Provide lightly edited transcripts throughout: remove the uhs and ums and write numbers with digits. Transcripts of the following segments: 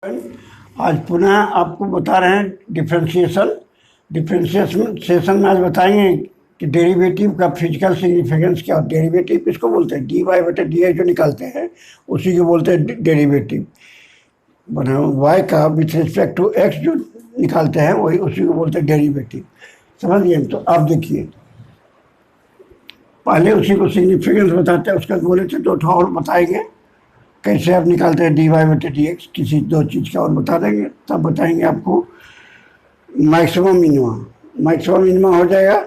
आज पुनः आपको बता रहे हैं डिफ्रेंशिएशन में आज बताएंगे कि डेरिवेटिव का फिजिकल सिग्निफिकेंस क्या होता है। डेरिवेटिव किसको बोलते हैं? डी वाई बटे डी आई जो निकालते हैं उसी को बोलते हैं डेरिवेटिव। बना वाई का विथ रिस्पेक्ट टू एक्स जो निकालते हैं वही उसी को बोलते हैं डेरिवेटिव। समझ गए? तो आप देखिए, पहले उसी को सिग्निफिकेंस बताते हैं, उसका बोले थे दो ठो और बताएंगे कैसे आप निकालते हैं डी वाई बटे डी एक्स। किसी दो चीज़ का और बता देंगे, तब बताएंगे आपको मैक्सिमम मिनिमम हो जाएगा।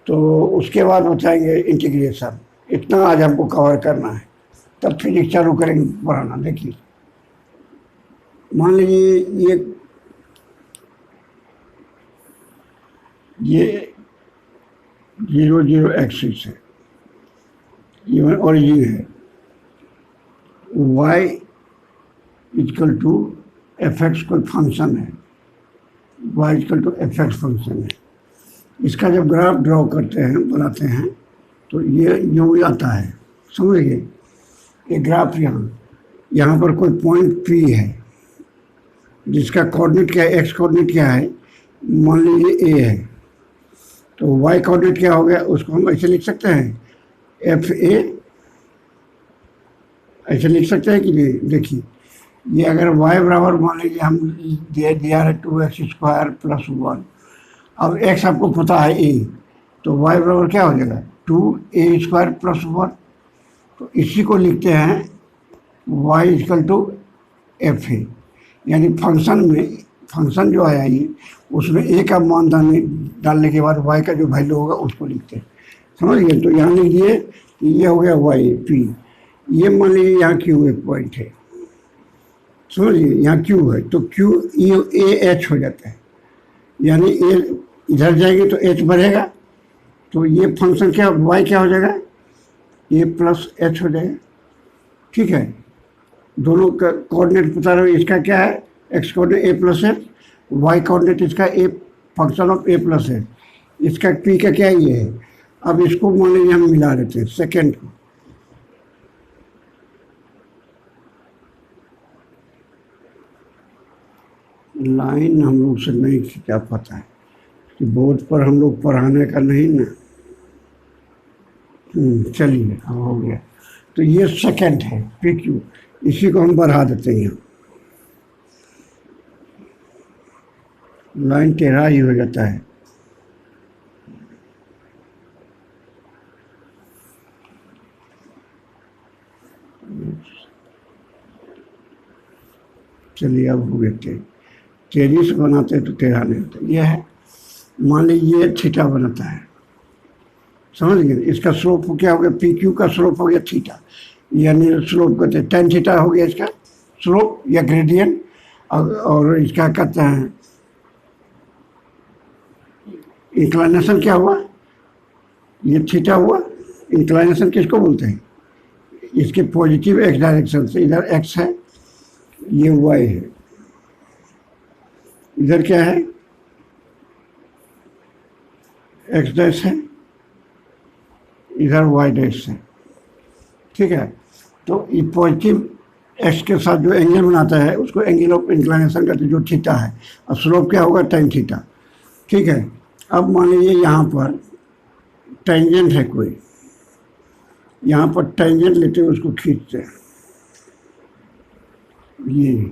तो उसके बाद बताएंगे इंटीग्रेशन। इतना आज हमको कवर करना है, तब फिजिक्स चालू करेंगे पढ़ाना। देखिए, मान लीजिए ये 0 एक्सिस है, ये ओरिजिन है। y equal to f x कोई फंक्शन है, y equal to f x function है। इसका जब ग्राफ ड्रॉ करते हैं, बनाते हैं, तो ये यूँ आता है। समझ गए? ये ग्राफ यहाँ पर कोई पॉइंट P है जिसका कोऑर्डिनेट क्या है, x कोऑर्डिनेट क्या है, मान लीजिए a है। तो y कोऑर्डिनेट क्या हो गया, उसको हम ऐसे लिख सकते हैं एफ ए, ऐसे लिख सकते हैं कि नहीं? देखिए, ये अगर y बराबर मान लीजिए हम दिया है 2x² + 1। अब x आपको पता है a, तो y बराबर क्या हो जाएगा 2a² + 1। तो इसी को लिखते हैं y = एफ ए। यानी फंक्शन जो आया ये, उसमें a का मान डालने के बाद y का जो वैल्यू होगा उसको लिखते हैं। समझ गए? तो यहाँ लिख दिए, ये हो गया y p। ये मान लीजिए यहाँ Q एक पॉइंट है। समझिए, यहाँ Q है तो Q ए एच हो जाता है। यानी ए इधर जाएंगे तो h बढ़ेगा, तो ये फंक्शन क्या y क्या हो जाएगा, a + h हो जाएगा। ठीक है, दोनों का कोऑर्डिनेट पता रहे। इसका क्या है, x coordinate a + h, y coordinate इसका a function of a + h, इसका p का क्या ये है। अब इसको मान लीजिए हम मिला देते हैं सेकेंड को। लाइन हम लोग से नहीं खींचा पाता है कि बोर्ड पर हम लोग पढ़ाने का नहीं ना। चलिए, अब हो गया। तो ये सेकंड है PQ, इसी को हम बढ़ा देते हैं। लाइन टेढ़ा ही हो जाता है। चलिए, अब हो गए। तेजी से बनाते तो टेढ़ा नहीं होता। यह है, मान लीजिए थीटा बनाता है। समझ गए? इसका स्लोप क्या हो गया, PQ का स्लोप हो गया थीटा। यानी स्लोप कहते हैं tan थीटा हो गया इसका स्लोप या ग्रेडियंट। और इसका कहते हैं इंक्लाइनेशन क्या हुआ, ये थीटा हुआ। इंक्लाइनेशन किसको बोलते हैं, इसके पॉजिटिव x डायरेक्शन से। इधर x है, ये y है, इधर क्या है x' है, इधर y' है। ठीक है, तो ये पॉजिटिव x के साथ जो एंगल बनाता है उसको एंगल ऑफ इंक्लाइनेशन कहते हैं, जो थीटा है। और स्लोप क्या होगा, tan थीटा। ठीक है, अब मान लीजिए यहाँ पर टेंजेंट है कोई, यहाँ पर टेंजेंट लेते हुए उसको खींचते हैं। ये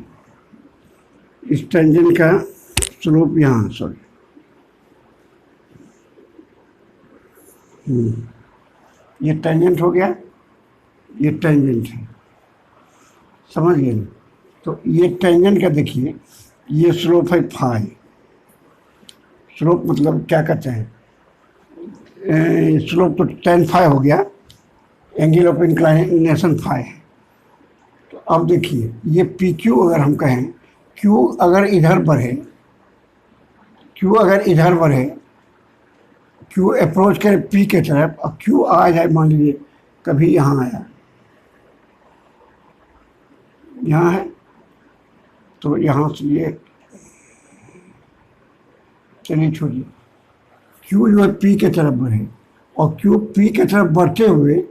इस टेंजेंट का स्लोप यहाँ, सॉरी, ये टेंजेंट हो गया, ये टेंजेंट है। समझ गए? तो ये टेंजेंट का देखिए, ये स्लोप है फाई। स्लोप मतलब क्या कहते हैं, स्लोप तो tan फाई हो गया, एंगल ऑफ इंक्लाइनेशन फाई है। तो अब देखिए, ये PQ अगर हम कहें, Q अगर इधर बढ़े, Q अप्रोच करे P के तरफ, और Q आ जाए, मान लीजिए कभी यहाँ आया, यहाँ है, तो यहाँ से ये, चलिए छोड़िए, Q जो है P के तरफ बढ़े, और Q P के तरफ बढ़ते हुए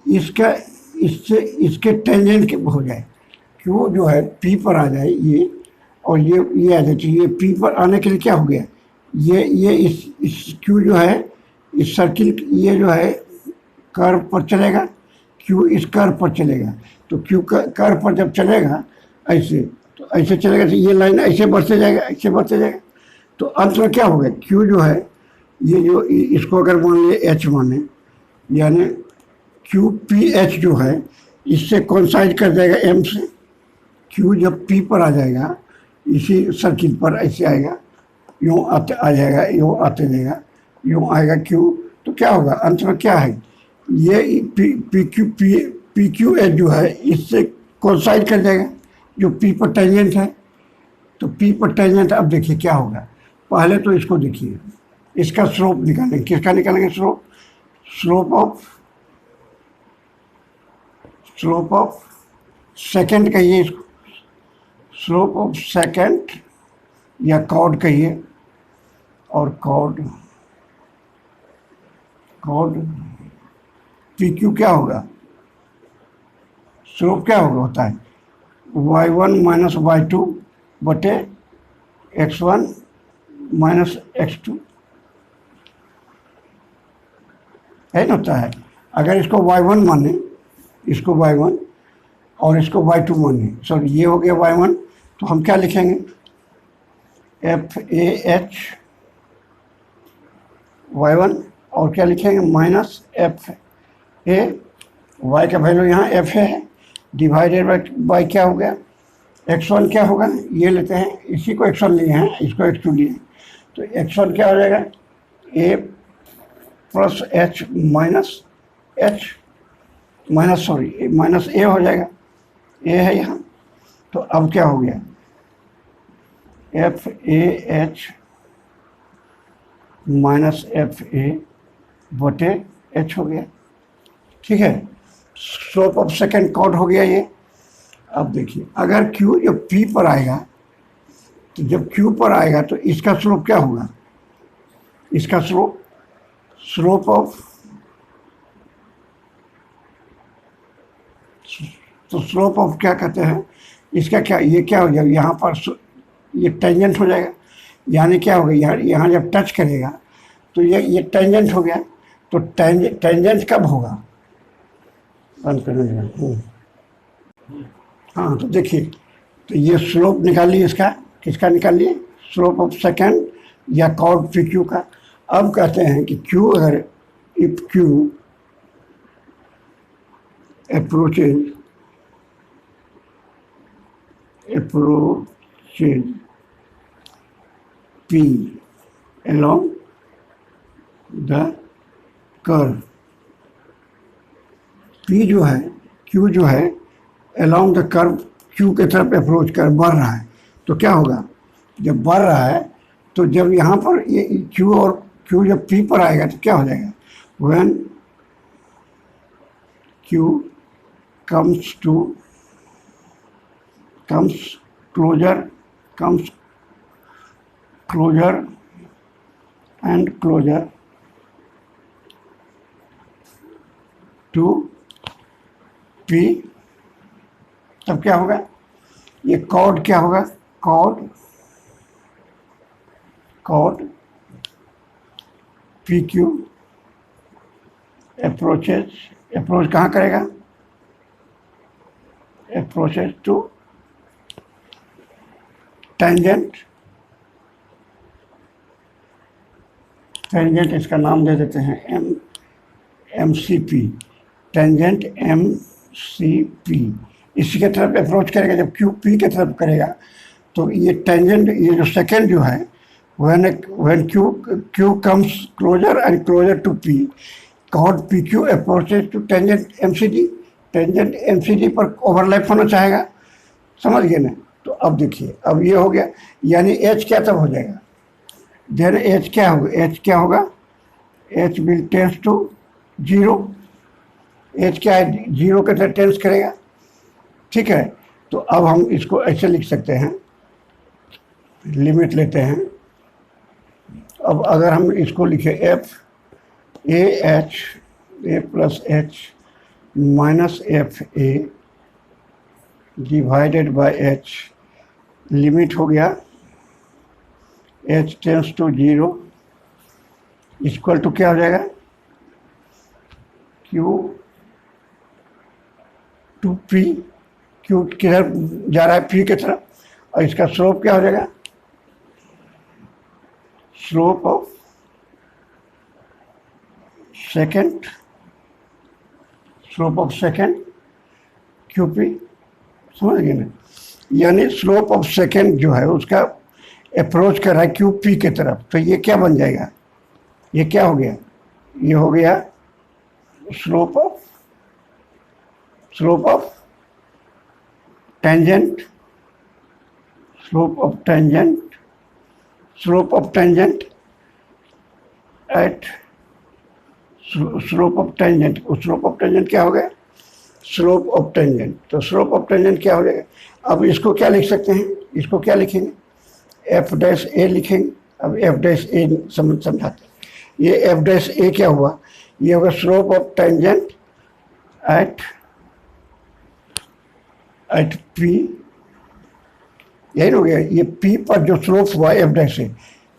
इसका इससे इसके टेंजेंट के हो जाए। क्यू जो है पी पर आ जाए ये, और ये आ जाए, तो ये पी पर आने के लिए क्या हो गया, ये इस क्यू जो है इस सर्किल, ये जो है कर्व पर चलेगा, क्यू इस कर्व पर चलेगा। तो क्यू कर्व पर जब चलेगा ऐसे, तो ऐसे चलेगा, तो ये लाइन ऐसे बढ़ते जाएगा, ऐसे बढ़ते जाएगा। तो अंत में क्या होगा, क्यू जो है ये जो इसको अगर मान लिया एच माने, यानी क्यू पी एच जो है इससे कोइंसाइड कर जाएगा एम से। क्यू जब पी पर आ जाएगा इसी सर्किल पर ऐसे आएगा, यूँ आते आ जाएगा, यूँ आते जाएगा, यूँ आएगा क्यू। तो क्या होगा अंत में, क्या है ये पी क्यू एच जो है इससे कोइंसाइड कर जाएगा, जो पी पर टेंजेंट है। तो पी पर टेंजेंट, अब देखिए क्या होगा, पहले तो इसको देखिए, इसका स्लोप निकालेंगे। किसका निकालेंगे स्लोप, स्लोप ऑफ सेकंड कहिए इसको, स्लोप ऑफ सेकंड या कॉर्ड कहिए, और कॉर्ड पी क्यू क्या होगा, स्लोप क्या होता है y1 माइनस y2 बटे x1 माइनस x2 है ना, होता है। अगर इसको y1 माने, इसको y1 और इसको y2 माने, सॉरी ये हो गया y1, तो हम क्या लिखेंगे, एफ ए एच y1, और क्या लिखेंगे माइनस एफ ए, y का वैल्यू यहाँ एफ है, डिवाइडेड बाई क्या हो गया, x1 क्या होगा, ये लेते हैं, इसी को x1 लिए हैं, इसको x2 लिए हैं, तो x1 क्या हो जाएगा, a plus H minus H minus sorry minus A हो जाएगा, ए है यहाँ। तो अब क्या हो गया, F a H minus f ए बटे एच हो गया, ठीक है। स्लोप ऑफ सेकंड कॉर्ड हो गया ये। अब देखिए अगर क्यू जब पी पर आएगा, तो जब क्यू पर आएगा तो इसका स्लोप क्या होगा, इसका स्लोप ऑफ, तो स्लोप ऑफ क्या कहते हैं इसका, क्या ये क्या हो जाएगा, यहाँ पर ये टेंजेंट हो जाएगा, यानी क्या होगा, यहाँ जब टच करेगा तो ये टेंजेंट हो गया। तो टेंजेंट कब होगा, बंद करने देगा। हाँ तो देखिए, तो ये स्लोप निकाल लिए इसका, किसका निकाल लिए, स्लोप ऑफ सेकंड या कॉर्ड पी क्यू का। अब कहते हैं कि क्यू अगर, if Q approaches P along the curve, P जो है, Q जो है along the curve, Q के तरफ अप्रोच कर बढ़ रहा है, तो क्या होगा, जब बढ़ रहा है तो जब यहाँ पर ये Q और Q जब P पर आएगा तो क्या हो जाएगा, when Q comes closer and closer to P, तब क्या होगा, ये कॉर्ड क्या होगा, कॉर्ड पी क्यू अप्रोच कहाँ करेगा, अप्रोचेज टू टेंजेंट, इसका नाम दे देते हैं M C P, tangent M C P, इसी के तरफ अप्रोच करेगा। जब क्यू पी के तरफ करेगा तो ये टेंजेंट, ये जो सेकेंड जो है, when Q comes closer and closer to P, chord PQ approaches to tangent MCD, tangent MCD पर ओवरलैप होना चाहेगा, समझ गए ना। तो अब देखिए, अब ये हो गया, यानी H क्या तब हो जाएगा, देन H क्या होगा, H will tends to zero, H क्या है, जीरो के तरह टेंस करेगा, ठीक है। तो अब हम इसको ऐसे लिख सकते हैं, लिमिट लेते हैं। अब अगर हम इसको लिखें f a h a plus H minus f a divided by h, limit हो गया h tends to 0 equal to क्या हो जाएगा, क्यू टू पी, क्यू किधर जा रहा है, पी की तरफ, और इसका स्लोप क्या हो जाएगा, slope of second, slope of second Q P, समझ गए ना। यानी स्लोप ऑफ सेकेंड जो है उसका अप्रोच कर रहा है क्यू पी की तरफ, तो ये क्या बन जाएगा, ये क्या हो गया, ये हो गया slope of tangent, slope of tangent, slope of tangent at slope of tangent, slope of tangent क्या हो गया, स्लोप ऑफ टेंजेंट, तो स्लोप ऑफ टेंजेंट क्या हो जाएगा। अब इसको क्या लिख सकते हैं, इसको क्या लिखेंगे, एफ डैश ए लिखेंगे। अब एफ डैश ए समझाते हैं, ये एफ डैश ए क्या हुआ, ये होगा slope of tangent at P, यही हो गया, ये पी पर जो स्लोप हुआ एफ डैश ए,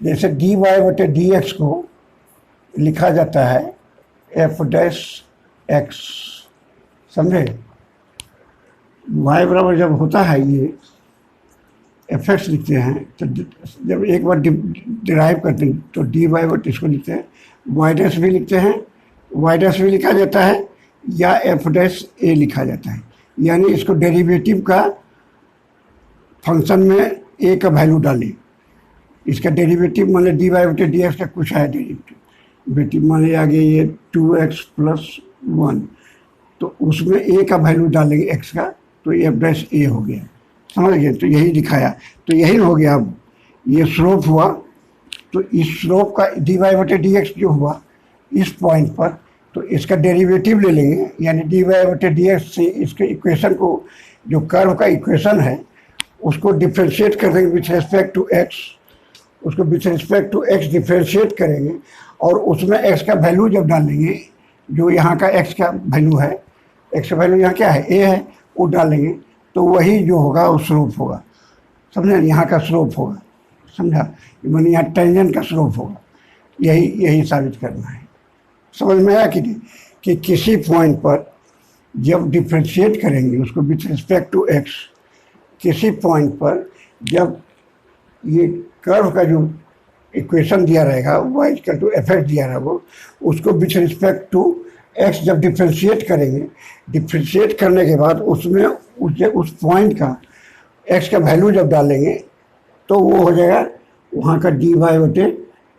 जैसे डी वाई बटे डी एक्स को लिखा जाता है एफ डैश एक्स, समझे। y बराबर जब होता है ये एफ एक्स लिखते हैं, तो जब एक बार डिराइव करते हैं तो डी वाई बटे इसको लिखते हैं, वाई डैश भी लिखते हैं, वाई डैश भी लिखा जाता है या एफ डैश ए लिखा जाता है। यानी इसको डेरिवेटिव का फंक्शन में ए का वैल्यू डालें, इसका डेरिवेटिव मान लिया डी वाई बटे डी एक्स का कुछ है डेरिवेटिव, मान लिया आगे ये 2x + 1, तो उसमें ए का वैल्यू डालेंगे एक्स का, तो एफ डैश ए हो गया, समझ गए। तो यही दिखाया, तो यही हो गया। अब ये स्लोप हुआ, तो इस स्लोप का डी वाई बटे डी एक्स जो हुआ इस पॉइंट पर, तो इसका डेरिवेटिव ले लेंगे, यानी डी वाई बटे डी एक्स से इसके इक्वेशन को, जो कर्व का इक्वेशन है उसको डिफ्रेंशिएट कर देंगे विथ रिस्पेक्ट टू एक्स, उसको with respect to x differentiate करेंगे, और उसमें एक्स का वैल्यू जब डालेंगे, जो यहाँ का एक्स का वैल्यू है, एक्स का वैल्यू यहाँ क्या है, ए है, वो डालेंगे, तो वही जो होगा वो स्लोप होगा, समझा, यहाँ का स्लोप होगा, समझा, मैंने यहाँ टेंजेंट का स्लोप होगा। यही साबित करना है, समझ में आया कि नहीं, कि किसी पॉइंट पर जब डिफ्रेंशिएट करेंगे उसको विथ रिस्पेक्ट टू एक्स, किसी पॉइंट पर जब ये कर्व का जो इक्वेशन दिया रहेगा y equal to f x दिया रहेगा, उसको विथ रिस्पेक्ट टू एक्स जब डिफ्रेंशिएट करेंगे, डिफ्रेंशिएट करने के बाद उसमें उस पॉइंट का एक्स का वैल्यू जब डालेंगे तो वो हो जाएगा वहाँ का डी वाई बटे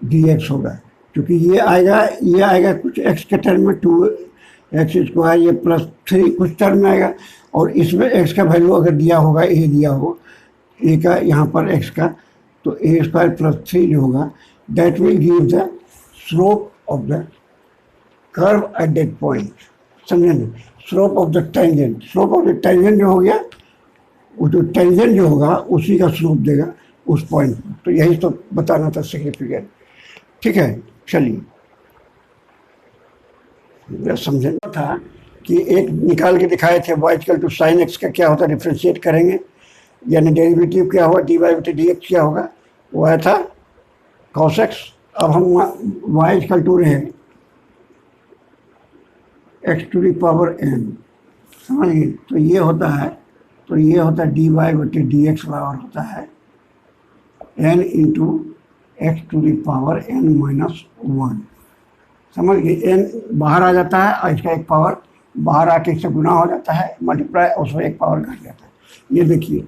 डी एक्स होगा, क्योंकि ये आएगा कुछ एक्स के टर्म में 2x², ये +3 कुछ टर्म में आएगा, और इसमें एक्स का वैल्यू अगर दिया होगा, ए दिया हो, ए का यहाँ पर एक्स का, तो a² + 3 जो होगा, that will give the slope of the curve at that point, समझे ना। Slope of the tangent, slope of the tangent जो हो गया, वो जो टेंजेंट जो होगा उसी का स्लोप देगा उस पॉइंट पर। तो यही तो बताना था सिग्निफिकेंट, ठीक है। चलिए, समझना था कि एक निकाल के दिखाए थे y equal to sine x का क्या होता है, डिफ्रेंशिएट करेंगे, यानी डेरिवेटिव क्या होगा, डी वाई बटे डी एक्स क्या होगा, वो आया था cos x। अब हम y इक्वल टू रहेंगे x⁴n, समझिए, तो ये होता है डी वाई बटे डी एक्स बराबर होता है n इंटू x⁴n - 1, समझ गए। n बाहर आ जाता है और इसका एक पावर बाहर आके इससे गुना हो जाता है, मल्टीप्लाई, उसमें एक पावर घट जाता है। ये देखिए,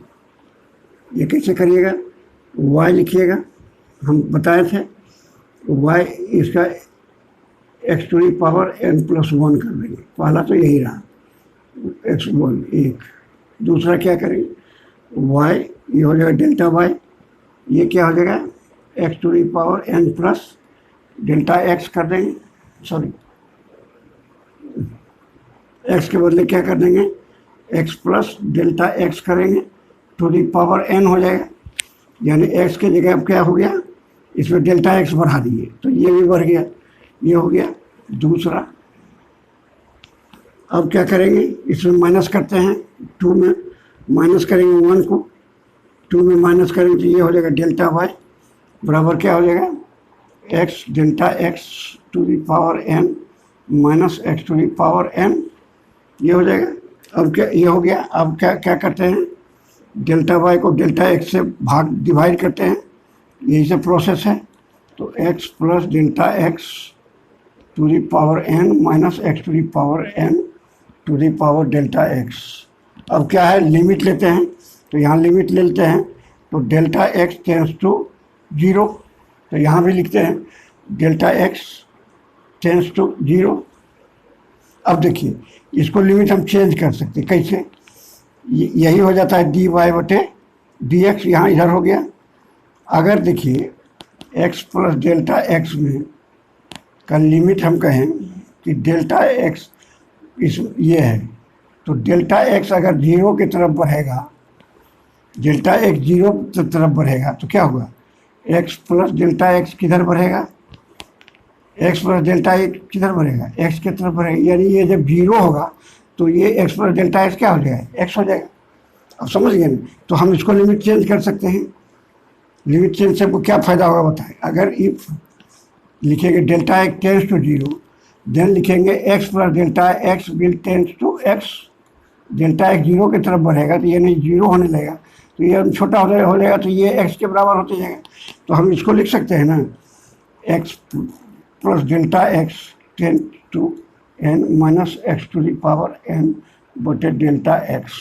ये कैसे करिएगा, y लिखिएगा, हम बताए थे, y इसका x⁴n + 1 कर देंगे, पहला तो यही रहा x1 एक, दूसरा क्या करेंगे, y ये हो जाएगा डेल्टा y, ये क्या हो जाएगा x⁴n + डेल्टा x कर देंगे, सॉरी x के बदले क्या कर देंगे, x + डेल्टा x करेंगे, टू दी पावर n हो जाएगा, यानी x के जगह अब क्या हो गया, इसमें डेल्टा x बढ़ा दिए, तो ये भी बढ़ गया, ये हो गया दूसरा। अब क्या करेंगे, इसमें माइनस करते हैं 2 में, माइनस करेंगे 1 को, 2 में माइनस करेंगे तो ये हो जाएगा डेल्टा वाई बराबर क्या हो जाएगा, x delta x to the power n minus x to the power n, ये हो जाएगा। अब क्या ये हो गया। अब क्या क्या करते हैं, डेल्टा वाई को डेल्टा एक्स से डिवाइड करते हैं, यही से प्रोसेस है। तो x plus delta x to the power n minus x to the power n to the power delta x. अब क्या है, लिमिट लेते हैं, तो यहाँ लिमिट ले लेते हैं, तो डेल्टा एक्स टेंस टू 0, तो यहाँ भी लिखते हैं डेल्टा एक्स टेंस टू 0। अब देखिए इसको लिमिट हम चेंज कर सकते हैं, कैसे, यही हो जाता है dy बटे dx, यहाँ इधर हो गया। अगर देखिए x प्लस डेल्टा एक्स में का लिमिट हम कहें कि डेल्टा एक्स इस ये है, तो डेल्टा एक्स अगर 0 की तरफ बढ़ेगा, डेल्टा एक्स 0 की तरफ बढ़ेगा तो क्या होगा, x प्लस डेल्टा एक्स किधर बढ़ेगा, x प्लस डेल्टा एक्स किधर बढ़ेगा, x की तरफ बढ़ेगा। यानी ये जब 0 होगा तो ये x प्लस डेल्टा एक्स क्या हो जाएगा, x हो जाएगा। अब समझ गए ना, तो हम इसको लिमिट चेंज कर सकते हैं। लिमिट चेंज से आपको क्या फ़ायदा होगा बताएं, अगर इफ लिखेंगे delta x tends to 0, then लिखेंगे x plus delta x will tends to x, delta x 0 की तरफ बढ़ेगा तो ये नहीं 0 होने लगेगा, तो ये छोटा हो जाएगा तो ये x के बराबर होते जाएगा। तो हम इसको लिख सकते हैं ना, x plus delta x tends to n minus x to the power n बटे डेल्टा एक्स।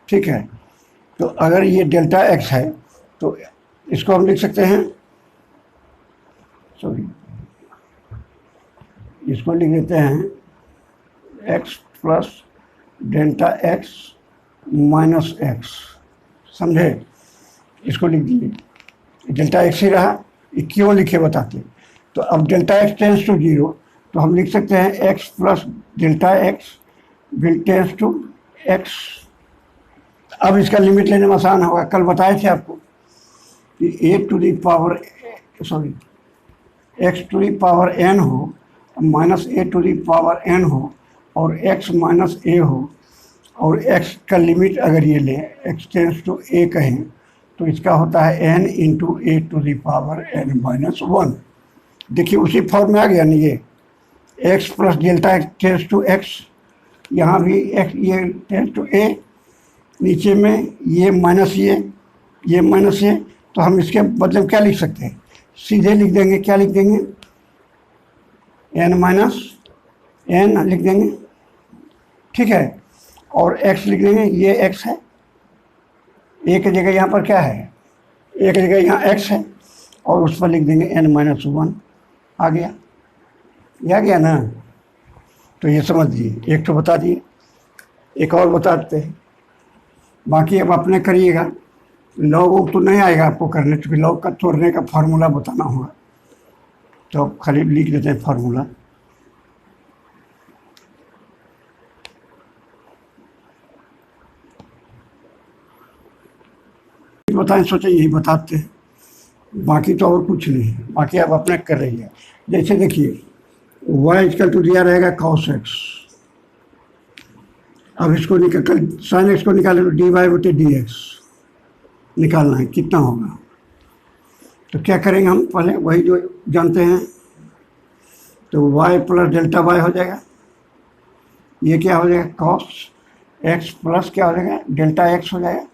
ठीक है, तो अगर ये डेल्टा एक्स है तो इसको हम लिख सकते हैं, सॉरी इसको लिख देते हैं x plus delta x minus x, समझे, इसको लिख दिए, डेल्टा एक्स ही रहा, ये क्यों लिखे बताते। तो अब डेल्टा एक्स टेंस टू 0, तो हम लिख सकते हैं x plus delta x will tends to x। अब इसका लिमिट लेने में आसान होगा, कल बताए थे आपको कि a to the power sorry x to the power n हो minus a to the power n हो और x माइनस a हो, और x का लिमिट अगर ये लें x टेंस टू a कहें तो इसका होता है n into a to the power n minus 1। देखिए उसी फॉर्म में आ गया नहीं, ये x plus delta x tends to x, यहाँ भी x ये टेंस टू a, नीचे में ये माइनस ये माइनस ये, तो हम इसके बदले क्या लिख सकते हैं, सीधे लिख देंगे, क्या लिख देंगे, n माइनस n लिख देंगे, ठीक है, और x लिख देंगे, ये x है, a की जगह यहाँ पर क्या है, a की जगह यहाँ x है, और उस पर लिख देंगे n माइनस 1, आ गया, ये आ गया ना। तो ये समझ लीजिए, एक तो बता दिए, एक और बताते हैं, बाकी अब अपने करिएगा, लॉग तो नहीं आएगा आपको करने, क्योंकि लॉग का तोड़ने का फार्मूला बताना होगा, तो अब खाली लिख देते हैं फार्मूला। बताएं, सोचे यही बताते हैं, बाकी तो और कुछ नहीं है, बाकी आप अपने कर रही है। जैसे देखिए y इक्वल टू दिया रहेगा cos x, अब इसको निकाल sin x को निकाले तो dy बटे dx निकालना है, कितना होगा। तो क्या करेंगे हम, पहले वही जो जानते हैं, तो y प्लस डेल्टा y हो जाएगा, ये क्या हो जाएगा cos x प्लस क्या हो जाएगा डेल्टा x हो जाएगा,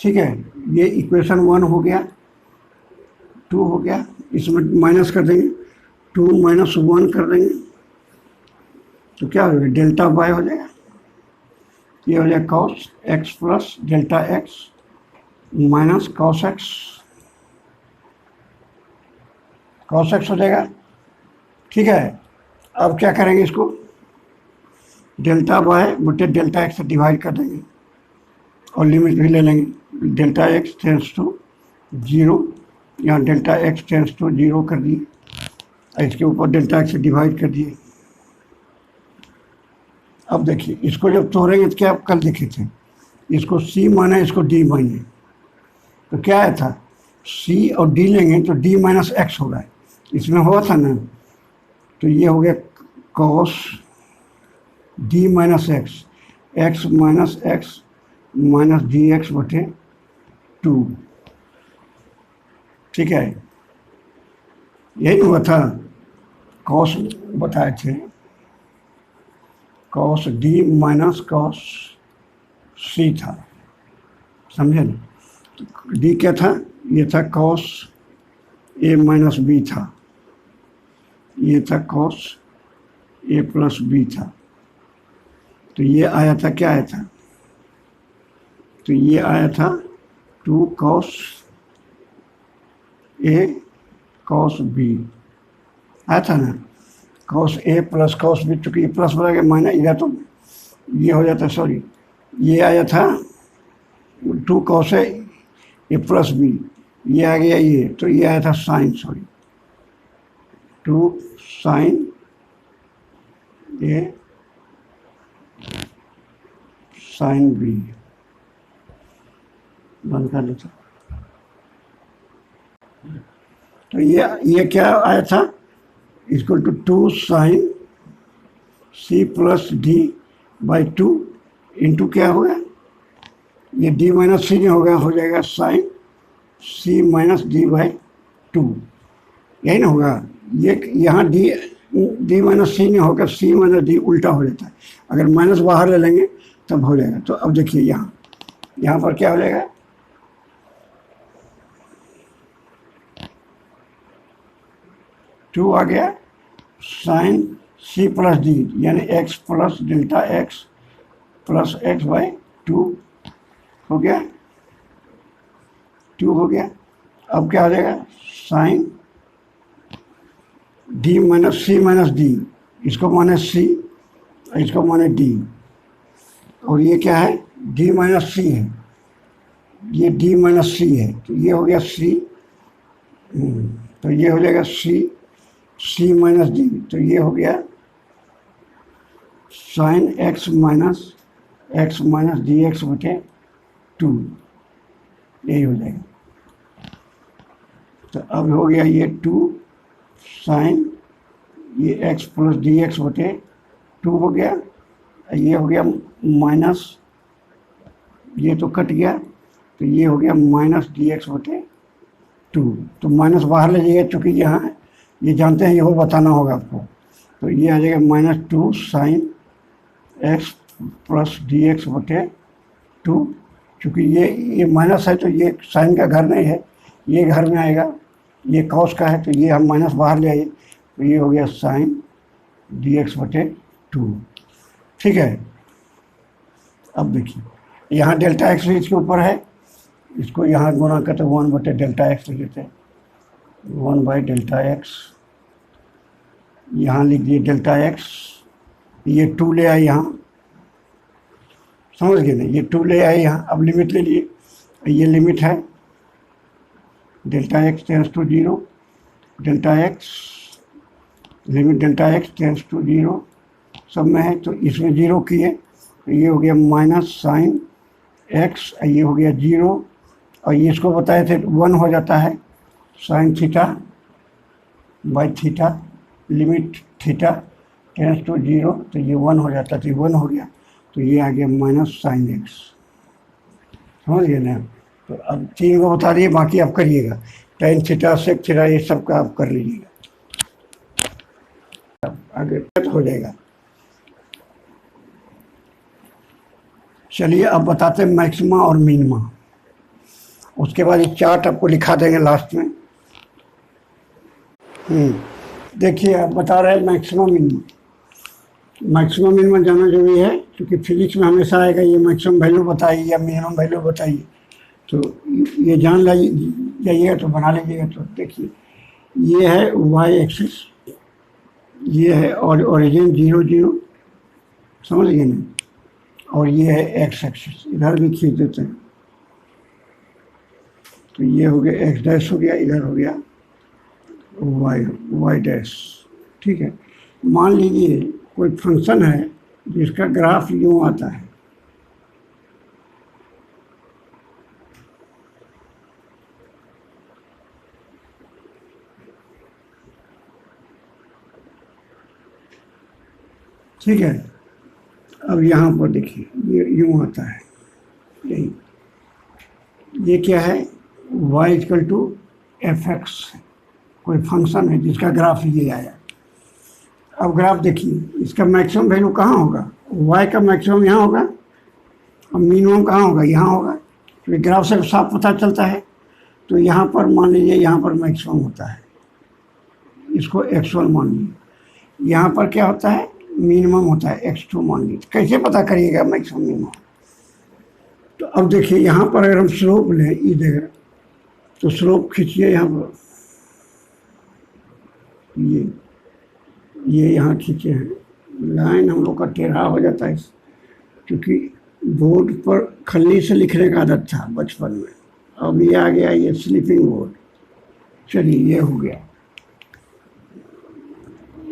ठीक है। ये इक्वेशन 1 हो गया, 2 हो गया, इसमें माइनस कर देंगे, 2 माइनस 1 कर देंगे, तो क्या हो जाएगा डेल्टा y हो जाएगा, ये हो जाएगा cos x plus delta x minus cos x हो जाएगा, ठीक है। अब क्या करेंगे, इसको डेल्टा y बटे डेल्टा x से डिवाइड कर देंगे और लिमिट भी ले लेंगे, डेल्टा x टेंस टू 0, यहाँ डेल्टा x टेंस टू 0 कर दिए, इसके ऊपर डेल्टा x से डिवाइड कर दिए। अब देखिए इसको जब तोड़ेंगे तो क्या आप कल देखे थे, इसको c माने इसको d माने, तो क्या आया था c और d लेंगे तो d माइनस एक्स होगा, इसमें हुआ था ना, तो ये हो गया cos d minus x, x minus x minus D x बटे 2। ठीक है, यही हुआ था, कॉस बताए थे, कॉस डी माइनस कॉस सी था, समझे ना। डी क्या था, ये था कॉस ए माइनस बी था, ये था कॉस ए प्लस बी था। तो ये आया था, क्या आया था, तो ये आया था 2 कॉस ए कॉस बी आया था ना। Cos A plus cos B, चूंकि प्लस बना के माइनस, इधर तो ये हो जाता, सॉरी, ये आया था 2 कॉस ए प्लस बी, ये आ गया ये, तो ये आया था sine, sorry 2 sine a sine b, बंद कर लेता। तो ये क्या आया था, equal to 2 sine c plus d by 2 into क्या हो गया, ये डी माइनस सी नहीं होगा, हो जाएगा sine c minus d by 2, यही ना होगा। ये यहाँ डी माइनस सी नहीं होगा, सी माइनस डी उल्टा हो जाता है, अगर माइनस बाहर ले लेंगे तब हो जाएगा। तो अब देखिए यहाँ पर क्या हो जाएगा, टू आ गया साइन सी प्लस डी, यानी x plus delta x plus x by 2 हो गया, 2 हो गया। अब क्या हो जाएगा, साइन डी माइनस सी माइनस डी, इसको माने सी, इसको माने डी, और ये क्या है, डी माइनस सी है, ये डी माइनस सी है, तो ये हो गया सी, तो ये हो जाएगा सी माइनस डी, तो ये हो गया sine x minus D x बटे 2, यही हो जाएगा। तो अब हो गया ये 2 साइन ये एक्स प्लस डी एक्स बटे 2 हो गया, ये हो गया माइनस, ये तो कट गया, तो ये हो गया माइनस डी एक्स बटे 2। तो माइनस बाहर ले जाइए, चूँकि यहाँ ये जानते हैं, ये हो बताना होगा आपको, तो ये आ जाएगा -2 sine x plus D x बटे 2। चूँकि ये माइनस है तो ये साइन का घर नहीं है, ये घर में आएगा, ये कॉस का है, तो ये हम माइनस बाहर ले आइए, तो ये हो गया साइन डी एक्स बटे 2। ठीक है, अब देखिए यहाँ डेल्टा एक्स इसके ऊपर है, इसको यहाँ गुणा करते 1 बटे डेल्टा एक्स लिख देते हैं, 1 बाई डेल्टा एक्स, यहाँ लिख दिए डेल्टा एक्स, ये 2 ले आए यहाँ, समझ गए ना, ये 2 ले आए यहाँ। अब लिमिट ले लिए, ये लिमिट है delta x tends to 0, delta x limit delta x tends to 0 सब में है, तो इसमें 0 किए, तो ये हो गया माइनस साइन एक्स, ये हो गया 0, और ये इसको बताए थे 1 हो जाता है sine theta by theta, limit theta tends to 0, तो ये 1 हो जाता है, तो ये 1 हो गया, तो ये आ गया माइनस साइन एक्स, समझ गए ना। तो अब 3 को बता दिए, बाकी आप करिएगा, टेन थीटा सेक थीटा ये सब का आप कर लीजिएगा, आगे तो हो जाएगा। चलिए अब बताते हैं मैक्सिमा और मिनिमा, उसके बाद ये चार्ट आपको लिखा देंगे लास्ट में। देखिए आप बता रहे हैं मैक्सिमम मिनिमम, मैक्सिमम मिनिमम जानना जरूरी है, क्योंकि फिजिक्स में हमेशा आएगा ये मैक्सिमम वैल्यू बताइए या मिनिमम वैल्यू बताइए, तो ये जान जाइएगा तो बना लीजिएगा। तो देखिए ये है वाई एक्सिस, ये है और ओरिजिन 0 0, समझ गए ना, और ये है एक्स एक्सिस, इधर भी खींच देते हैं, तो ये हो गया एक्स डैश हो गया, इधर हो गया वाई डैश। ठीक है, मान लीजिए कोई फंक्शन है जिसका ग्राफ यूँ आता है, ठीक है। अब यहाँ पर देखिए ये यूँ आता है, ये ये क्या है, y equal to f x, कोई फंक्शन है जिसका ग्राफ ये आया। अब ग्राफ देखिए, इसका मैक्सिमम वैल्यू कहाँ होगा, y का मैक्सिमम यहाँ होगा और मिनिमम कहाँ होगा, यहाँ होगा। तो ग्राफ से साफ पता चलता है। तो यहाँ पर मान लीजिए यहाँ पर मैक्सिमम होता है, इसको x1 मान लीजिए। यहाँ पर क्या होता है, मिनिमम होता है, x2 मान लीजिए। कैसे पता करिएगा मैक्सिमम मिनिमम? तो अब देखिए यहाँ पर अगर हम स्लोप लें ई जगह, तो स्लोप खींचिए यहाँ पर, ये यहाँ खींचे हैं, लाइन हम लोग का टेढ़ा हो जाता है क्योंकि बोर्ड पर खल्ली से लिखने का आदत था बचपन में। अब ये आ गया, ये स्लीपिंग बोर्ड। चलिए ये हो गया,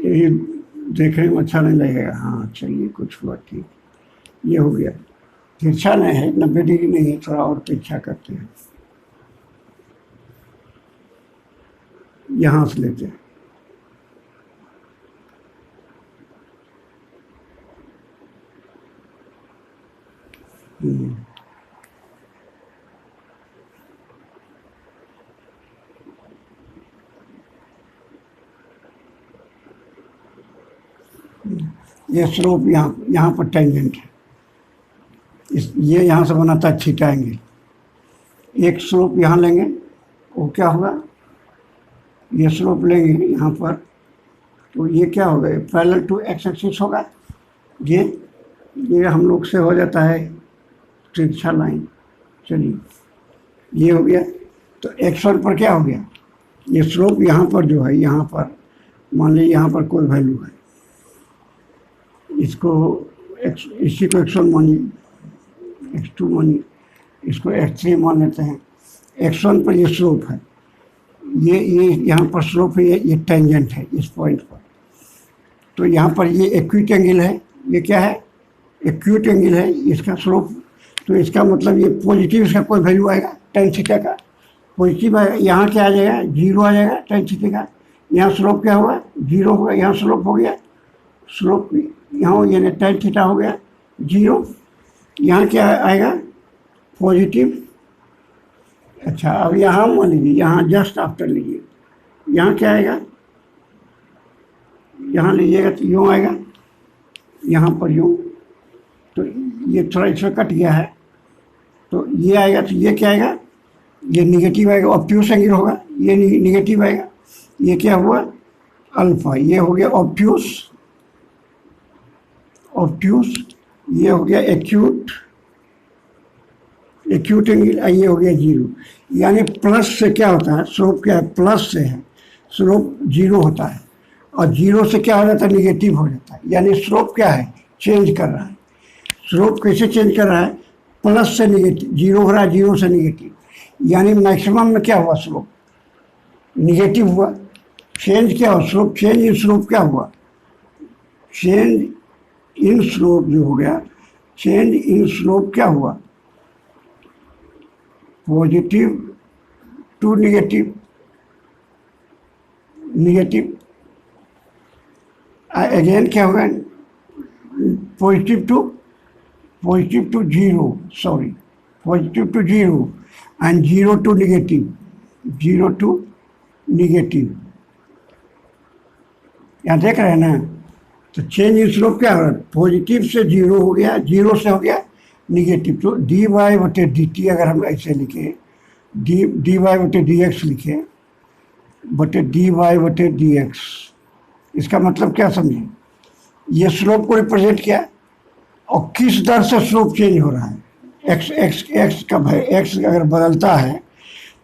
ये देखने में अच्छा नहीं लगेगा। हाँ चलिए कुछ हुआ, ठीक, ये हो गया। तिरछा नहीं है, 90 डिग्री नहीं है, थोड़ा और तिरछा करते हैं, यहाँ से लेते हैं। ये स्लोप यहाँ पर टेंजेंट है, ये यहाँ से बनाता है थीटा एंगल। एक स्लोप यहाँ लेंगे, वो क्या होगा, ये स्लोप लेंगे यहाँ पर, तो ये क्या होगा, पैरेलल टू एक्स एक्सिस होगा। ये हम लोग से हो जाता है तिरछा लाइन। चलिए ये हो गया। तो x1 पर क्या हो गया, ये स्लोप यहाँ पर जो है, यहाँ पर मान लीजिए यहाँ पर कोई वैल्यू है, इसी को x1 मानिए, x2 मानिए, इसको x3 मान लेते हैं। x1 पर ये स्लोप है, ये यहाँ पर स्लोप है, ये टेंजेंट है इस पॉइंट पर। तो यहाँ पर ये एक्यूट एंगल है, ये क्या है, एक्यूट एंगल है, इसका स्लोप। तो इसका मतलब ये पॉजिटिव, इसका कोई वैल्यू आएगा टेन थीटा का, पॉजिटिव आएगा। यहाँ क्या आ जाएगा, जीरो आ जाएगा टेन थीटा का। यहाँ स्लोप क्या होगा, जीरो होगा। यहाँ स्लोप हो गया, स्लोप यहाँ यानी टेन थीटा हो गया जीरो। यहाँ क्या आएगा, पॉजिटिव। अच्छा अब यहाँ मान लीजिए, यहाँ जस्ट आफ्टर लीजिए, यहाँ क्या आएगा, यहाँ लीजिएगा तो यूँ आएगा, यहाँ पर यूँ। तो ये थोड़ा इसमें कट गया है, तो ये आएगा, तो ये क्या आएगा, ये निगेटिव आएगा, ऑब्ट्यूस एंगल होगा, ये निगेटिव आएगा। ये क्या हुआ, अल्फा, ये हो गया ऑब्ट्यूस, ये हो गया एक्यूट एंगल, ये हो गया जीरो। यानी प्लस से क्या होता है, स्लोप क्या है, प्लस से है, स्लोप जीरो होता है, और जीरो से क्या हो जाता है, निगेटिव हो जाता है। यानी स्लोप क्या है, चेंज कर रहा है। स्लोप कैसे चेंज कर रहा है, प्लस से निगेटिव, जीरो हो रहा है, जीरो से निगेटिव। यानी मैक्सिमम में क्या हुआ, स्लोप निगेटिव हुआ। चेंज क्या हुआ, स्लोप चेंज इन स्लोप क्या हुआ, चेंज इन स्लोप जो हो गया, चेंज इन स्लोप क्या हुआ, पॉजिटिव टू निगेटिव, अगेन क्या होगा, positive to zero, sorry, positive to zero and zero to negative, यहाँ देख रहे हैं ना। तो चेंज इन स्लोप क्या हो रहा है, पॉजिटिव से जीरो हो गया, जीरो से हो गया निगेटिव। तो डी वाई बटे डी टी अगर हम ऐसे लिखे, डी वाई बटे डी एक्स लिखे, बटे डी वाई बटे डी एक्स, इसका मतलब क्या समझे, ये स्लोप को रिप्रेजेंट किया और किस दर से स्लोप चेंज हो रहा है। एक्स का भाई, एक्स अगर बदलता है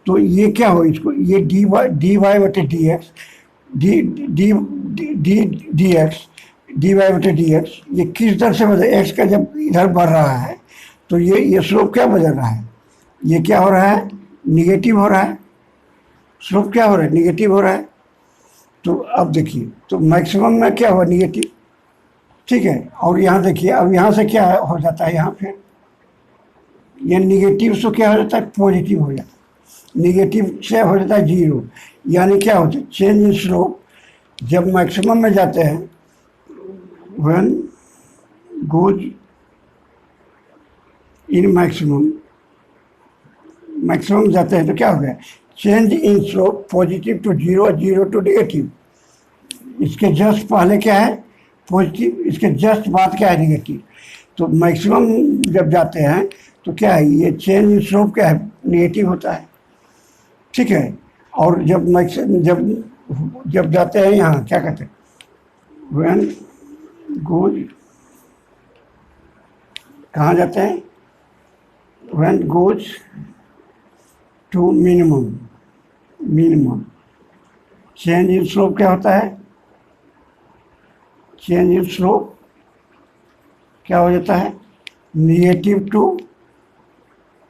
तो ये क्या हो, इसको ये डी वाई बटे डी एक्स, डी वाई बटे डी एक्स, ये किस दर से बदल, एक्स का जब इधर बढ़ रहा है तो ये स्लोप क्या बदल रहा है, ये क्या हो रहा है, निगेटिव हो रहा है। स्लोप क्या हो रहा है, निगेटिव हो रहा है। तो अब देखिए, तो मैक्सिमम में क्या हुआ, निगेटिव, ठीक है। और यहाँ देखिए, अब यहाँ से क्या हो जाता है, यहाँ फिर ये निगेटिव से क्या हो जाता है, पॉजिटिव हो जाता है, निगेटिव से हो जाता है जीरो। यानी क्या होता है, चेंज इन स्लोप जब मैक्सिमम में जाते हैं, when goes in maximum, maximum जाते हैं तो क्या हो गया, change in slope positive to zero, zero to negative. इसके जस्ट पहले क्या है, पॉजिटिव, इसके जस्ट बाद क्या है, नेगेटिव। तो मैक्सिमम जब जाते हैं तो क्या है, ये चेंज इन स्लोप क्या है, नेगेटिव होता है, ठीक है। और जब जब जाते हैं यहाँ क्या कहते हैं, व्हेन गोज, कहाँ जाते हैं, when goes to minimum, minimum change in slope क्या होता है, चेंज इन स्लोप क्या हो जाता है, नेगेटिव टू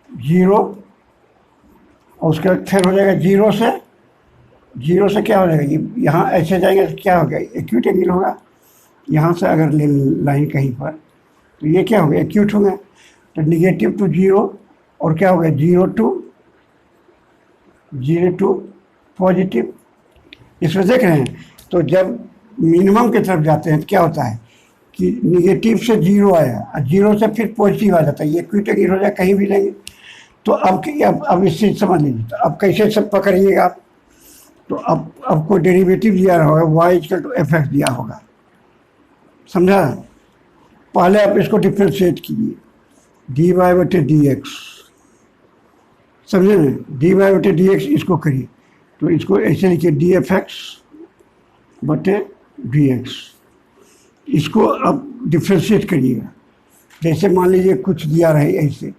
जीरो, और उसके बाद फिर हो जाएगा जीरो से, जीरो से क्या हो जाएगा, ये यहाँ ऐसे जाएंगे तो क्या हो गया, एक्यूट एंगल होगा। यहाँ से अगर ले लाइन कहीं पर तो ये क्या हो गया, एक्यूट होगा। तो निगेटिव टू जीरो और क्या हो गया, जीरो टू पॉजिटिव। इसमें देख रहे हैं, तो जब मिनिमम की तरफ जाते हैं तो क्या होता है कि निगेटिव से जीरो आया और जीरो से फिर पॉजिटिव आ जाता है, ये एक्यूट एंगल हो जाए कहीं भी लेंगे। तो अब इस चीज़ समझ लीजिए, तो अब कैसे सब पकड़िएगा आप, तो अब आपको डेरिवेटिव दिया होगा, y equal to f x दिया होगा, समझा। पहले आप इसको डिफ्रेंशिएट कीजिए, डी वाई बटे डी एक्स, समझे ना, डी वाई बटे डी एक्स इसको करिए, तो इसको ऐसे लिखिए डी एफ एक्स बटे डी एक्स, इसको अब डिफ्रेंशिएट करिएगा। जैसे मान लीजिए कुछ दिया रहे ऐसे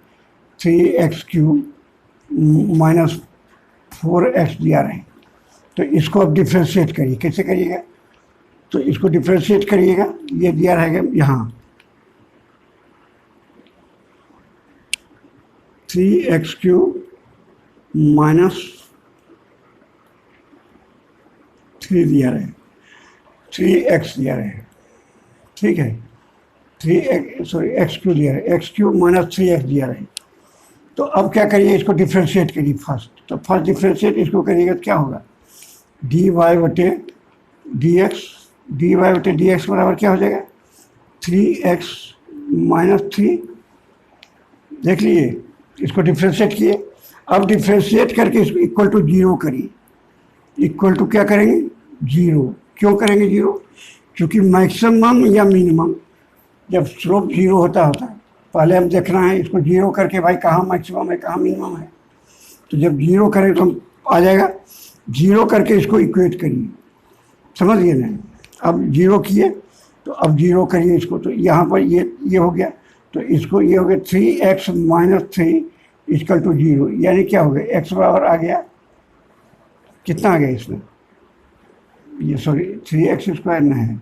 3x³ माइनस 4x दिया रहे, तो इसको अब डिफ्रेंशिएट करिए, कैसे करिएगा, तो इसको डिफ्रेंशिएट करिएगा, ये दिया रहेगा यहाँ 3x³ माइनस 3 दिया रहे, 3x दिया रहे, ठीक है, 3x दिया रहे, x³ माइनस 3x दिया रहे। तो अब क्या करिए, इसको डिफ्रेंशिएट करिए फर्स्ट, तो फर्स्ट डिफ्रेंशिएट इसको करिएगा तो क्या होगा, डी वाई बटे डी एक्स, डी वाई बटे डी एक्स बराबर क्या हो जाएगा, 3x माइनस 3, देख लीजिए, इसको डिफ्रेंशिएट किए। अब डिफ्रेंशिएट करके इसको इक्वल टू जीरो करिए, इक्वल टू क्या करेंगे, जीरो। क्यों करेंगे जीरो, क्योंकि मैक्सिमम या मिनिमम जब स्लोप जीरो होता है, पहले हम देखना है इसको जीरो करके, भाई कहाँ मैक्सिमम है कहाँ मिनिमम है। तो जब जीरो करें तो आ जाएगा, जीरो करके इसको इक्वेट करिए, समझ गए ना। अब जीरो किए तो अब जीरो करिए इसको, तो यहाँ पर ये हो गया, तो इसको ये हो गया 3x minus 3 equal to zero, यानी क्या हो गया, x बराबर आ गया, कितना आ गया इसमें, ये सॉरी 3x² ना है,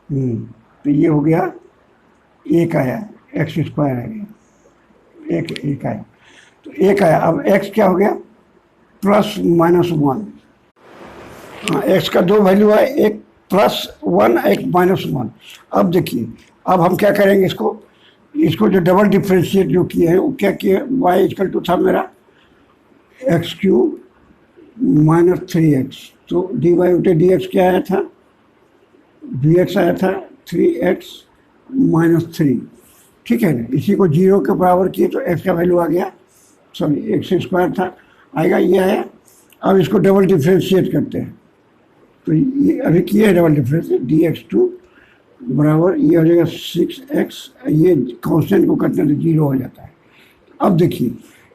तो ये हो गया एक आया, x² आ गया, एक आया, तो एक आया। अब x क्या हो गया, प्लस माइनस 1, हाँ x का दो वैल्यू है, एक +1 एक -1। अब देखिए, अब हम क्या करेंगे, इसको जो डबल डिफ्रेंशिएट जो किए हैं वो क्या किए, y इक्वल टू था मेरा x³ माइनस 3x, तो डी वाई बटे डी एक्स क्या आया था, dx आया था 3x माइनस 3, ठीक है ना। इसी को जीरो के बराबर किए तो x का वैल्यू आ गया, सॉरी x² था, आएगा, ये आया। अब इसको डबल डिफ्रेंशिएट करते हैं, तो ये अभी किए है डबल डिफ्रेंशिएट, dx2 बराबर ये हो जाएगा 6x, ये कांस्टेंट को करते हैं तो जीरो हो जाता है। अब देखिए,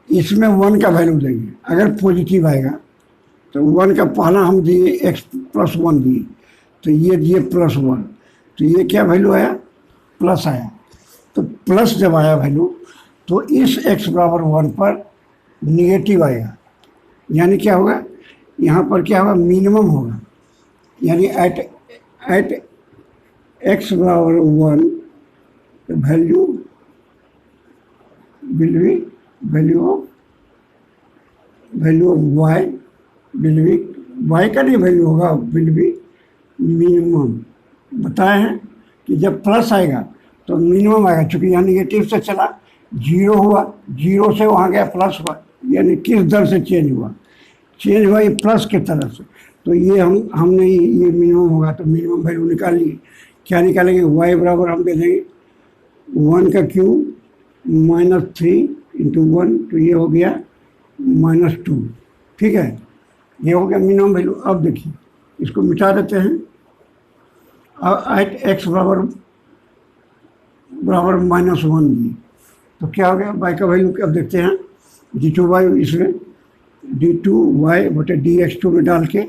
इसमें 1 का वैल्यू देंगे, अगर पॉजिटिव आएगा तो 1 का पहला हम दिए x+1 दिए, तो ये दिए +1, तो ये क्या वैल्यू आया, प्लस आया। तो प्लस जब आया वैल्यू, तो इस x बराबर 1 पर निगेटिव आएगा, यानी क्या होगा, यहाँ पर क्या होगा, मिनिमम होगा, यानी एट x बराबर 1 value will be value of y will be, y का नहीं वैल्यू होगा, विल बी मिनिमम। बताए हैं कि जब प्लस आएगा तो मिनिमम आएगा, चूँकि यहाँ निगेटिव से चला, जीरो हुआ, जीरो से वहाँ गया प्लस हुआ, यानी किस दर से चेंज हुआ, ये प्लस की तरफ से। तो ये हमने ये मिनिमम होगा, तो मिनिमम वैल्यू निकाल लिए। क्या निकालेंगे, y बराबर हम दे देंगे 1 का क्यूब -3 × 1, तो ये हो गया -2। ठीक है, ये हो गया मिनिमम वैल्यू। अब देखिए इसको मिटा देते हैं। अब एट एक्स बराबर -1 दिए तो क्या हो गया, वाई का वैल्यू अब देखते हैं। d2y इसमें d2y बटे dx2 में डाल के,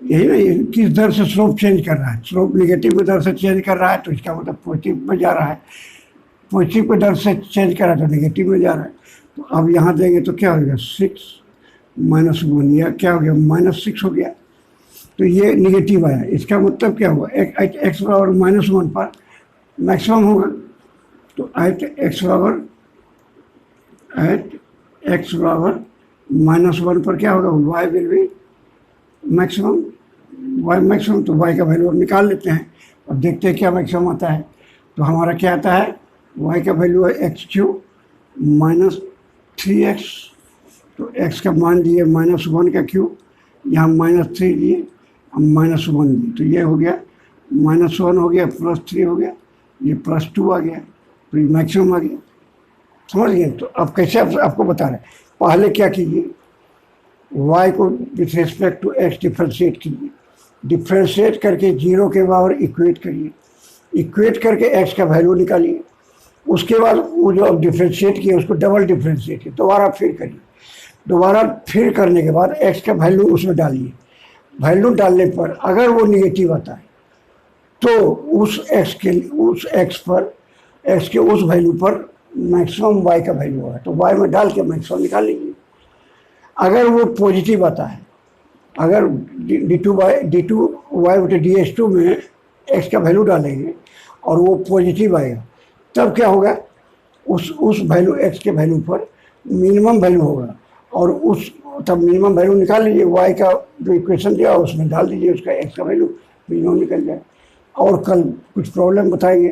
यही ना, ये किस दर से स्लोप चेंज कर रहा है, स्लोप निगेटिव की दर से चेंज कर रहा है तो इसका मतलब पॉजिटिव में जा रहा है, पॉजिटिव की दर से चेंज कर रहा है तो निगेटिव में जा रहा है। तो अब यहाँ देंगे तो क्या हो गया, 6 -1, या क्या हो गया, -6 हो गया। तो ये निगेटिव आया, इसका मतलब क्या हुआ, एक्स बराबर -1 पर मैक्सिमम होगा। तो एट एक्स बराबर -1 पर क्या होगा, y will be maximum, y maximum. तो वाई का वैल्यू अब निकाल लेते हैं, अब देखते हैं क्या मैक्सिमम आता है। तो हमारा क्या आता है, वाई का वैल्यू है x³ -3x। तो x का मान लिए -1 का क्यूब, यहाँ -3 लिए, अब -1 दिए, तो ये हो गया -1 हो गया, +3 हो गया, ये +2 आ गया, तो ये मैक्सिमम आ गया। समझ गए। तो अब कैसे आपको बता रहे हैं, पहले क्या कीजिए, y को with respect to x differentiate कीजिए, डिफ्रेंशिएट करके 0 के बराबर इक्वेट करिए, इक्वेट करके x का वैल्यू निकालिए। उसके बाद वो जो अब डिफ्रेंशिएट किए उसको डबल डिफ्रेंशिएट किए, दोबारा फिर करिए, दोबारा फिर करने के बाद x का वैल्यू उसमें डालिए। वैल्यू डालने पर अगर वो निगेटिव आता है तो उस x के उस वैल्यू पर मैक्सिमम y का वैल्यू होगा, तो y में डाल के मैक्सिमम निकाल लीजिए। अगर वो पॉजिटिव आता है, अगर d2y बटे dx2 में x का वैल्यू डालेंगे और वो पॉजिटिव आएगा, तब क्या होगा, उस वैल्यू x के वैल्यू पर मिनिमम वैल्यू होगा, और उस तब मिनिमम वैल्यू निकाल लीजिए, y का जो इक्वेशन दिया उसमें डाल दीजिए, उसका x का वैल्यू मिनिमम निकल जाए। और कल कुछ प्रॉब्लम बताएंगे,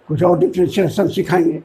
कुछ और डिफ्रेंशिएशन सिखाएंगे।